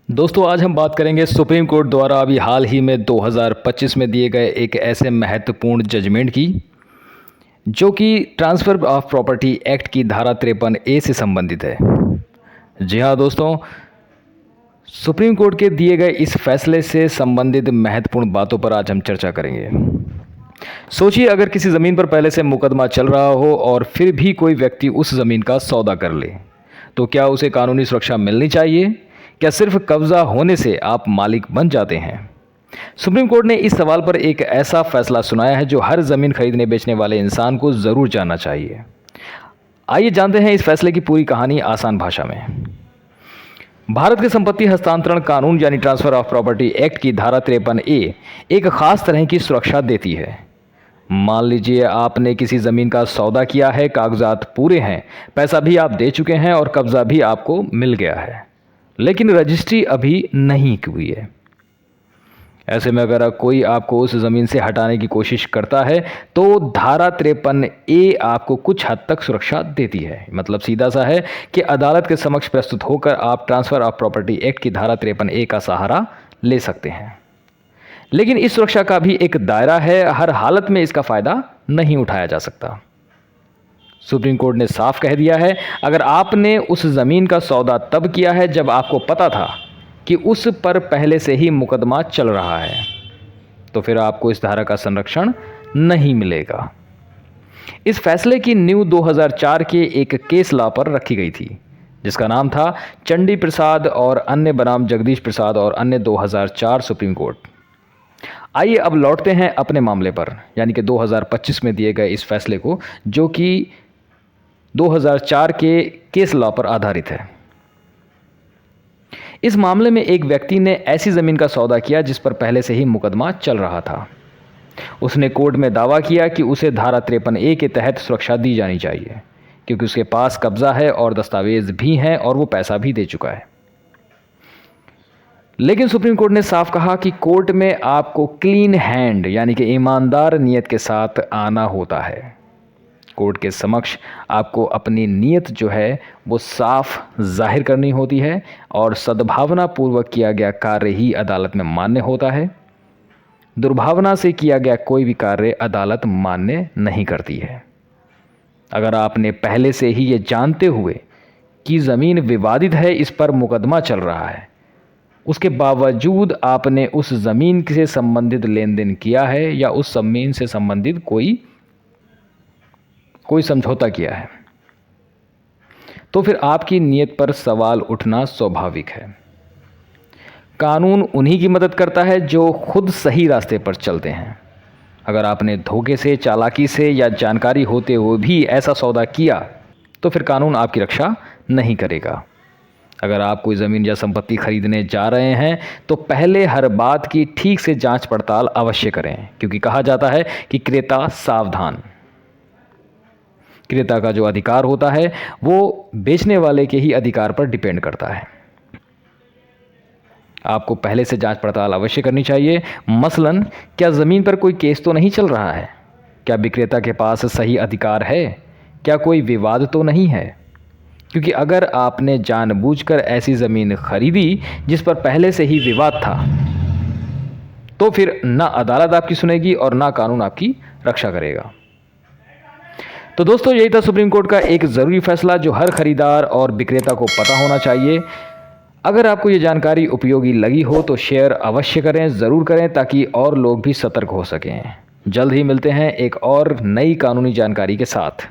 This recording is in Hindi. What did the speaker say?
दोस्तों आज हम बात करेंगे सुप्रीम कोर्ट द्वारा अभी हाल ही में 2025 में दिए गए एक ऐसे महत्वपूर्ण जजमेंट की जो कि ट्रांसफ़र ऑफ प्रॉपर्टी एक्ट की धारा 53A से संबंधित है। जी हाँ दोस्तों, सुप्रीम कोर्ट के दिए गए इस फैसले से संबंधित महत्वपूर्ण बातों पर आज हम चर्चा करेंगे। सोचिए, अगर किसी ज़मीन पर पहले से मुकदमा चल रहा हो और फिर भी कोई व्यक्ति उस ज़मीन का सौदा कर ले, तो क्या उसे कानूनी सुरक्षा मिलनी चाहिए? क्या सिर्फ कब्जा होने से आप मालिक बन जाते हैं? सुप्रीम कोर्ट ने इस सवाल पर एक ऐसा फैसला सुनाया है जो हर ज़मीन खरीदने बेचने वाले इंसान को ज़रूर जानना चाहिए। आइए जानते हैं इस फैसले की पूरी कहानी आसान भाषा में। भारत के संपत्ति हस्तांतरण कानून यानी ट्रांसफ़र ऑफ प्रॉपर्टी एक्ट की धारा 53A एक खास तरह की सुरक्षा देती है। मान लीजिए आपने किसी ज़मीन का सौदा किया है, कागजात पूरे हैं, पैसा भी आप दे चुके हैं और कब्ज़ा भी आपको मिल गया है, लेकिन रजिस्ट्री अभी नहीं हुई है। ऐसे में अगर कोई आपको उस ज़मीन से हटाने की कोशिश करता है तो धारा 53A आपको कुछ हद तक सुरक्षा देती है। मतलब सीधा सा है कि अदालत के समक्ष प्रस्तुत होकर आप ट्रांसफ़र ऑफ प्रॉपर्टी एक्ट की धारा 53A का सहारा ले सकते हैं। लेकिन इस सुरक्षा का भी एक दायरा है, हर हालत में इसका फ़ायदा नहीं उठाया जा सकता। सुप्रीम कोर्ट ने साफ कह दिया है, अगर आपने उस ज़मीन का सौदा तब किया है जब आपको पता था कि उस पर पहले से ही मुकदमा चल रहा है, तो फिर आपको इस धारा का संरक्षण नहीं मिलेगा। इस फैसले की नींव 2004 के एक केस लॉ पर रखी गई थी जिसका नाम था चंडी प्रसाद और अन्य बनाम जगदीश प्रसाद और अन्य 2004 सुप्रीम कोर्ट। आइए अब लौटते हैं अपने मामले पर, यानी कि 2025 में दिए गए इस फैसले को, जो कि 2004 के केस लॉ पर आधारित है। इस मामले में एक व्यक्ति ने ऐसी ज़मीन का सौदा किया जिस पर पहले से ही मुकदमा चल रहा था। उसने कोर्ट में दावा किया कि उसे धारा 53A के तहत सुरक्षा दी जानी चाहिए क्योंकि उसके पास कब्जा है और दस्तावेज भी हैं और वो पैसा भी दे चुका है। लेकिन सुप्रीम कोर्ट ने साफ कहा कि कोर्ट में आपको क्लीन हैंड यानी कि ईमानदार नीयत के साथ आना होता है। कोर्ट के समक्ष आपको अपनी नीयत जो है वो साफ जाहिर करनी होती है और सद्भावना पूर्वक किया गया कार्य ही अदालत में मान्य होता है। दुर्भावना से किया गया कोई भी कार्य अदालत मान्य नहीं करती है। अगर आपने पहले से ही ये जानते हुए कि ज़मीन विवादित है, इस पर मुकदमा चल रहा है, उसके बावजूद आपने उस ज़मीन से संबंधित लेन देन किया है या उस ज़मीन से संबंधित कोई समझौता किया है, तो फिर आपकी नीयत पर सवाल उठना स्वाभाविक है। कानून उन्हीं की मदद करता है जो खुद सही रास्ते पर चलते हैं। अगर आपने धोखे से, चालाकी से या जानकारी होते हुए भी ऐसा सौदा किया तो फिर कानून आपकी रक्षा नहीं करेगा। अगर आप कोई ज़मीन या संपत्ति खरीदने जा रहे हैं तो पहले हर बात की ठीक से जांच पड़ताल अवश्य करें, क्योंकि कहा जाता है कि क्रेता सावधान। क्रेता का जो अधिकार होता है वो बेचने वाले के ही अधिकार पर डिपेंड करता है। आपको पहले से जांच पड़ताल अवश्य करनी चाहिए। मसलन, क्या ज़मीन पर कोई केस तो नहीं चल रहा है? क्या विक्रेता के पास सही अधिकार है? क्या कोई विवाद तो नहीं है? क्योंकि अगर आपने जानबूझकर ऐसी ज़मीन खरीदी जिस पर पहले से ही विवाद था, तो फिर ना अदालत आपकी सुनेगी और ना कानून आपकी रक्षा करेगा। तो दोस्तों, यही था सुप्रीम कोर्ट का एक ज़रूरी फैसला जो हर खरीदार और विक्रेता को पता होना चाहिए। अगर आपको ये जानकारी उपयोगी लगी हो तो शेयर अवश्य करें, ज़रूर करें, ताकि और लोग भी सतर्क हो सकें। जल्द ही मिलते हैं एक और नई कानूनी जानकारी के साथ।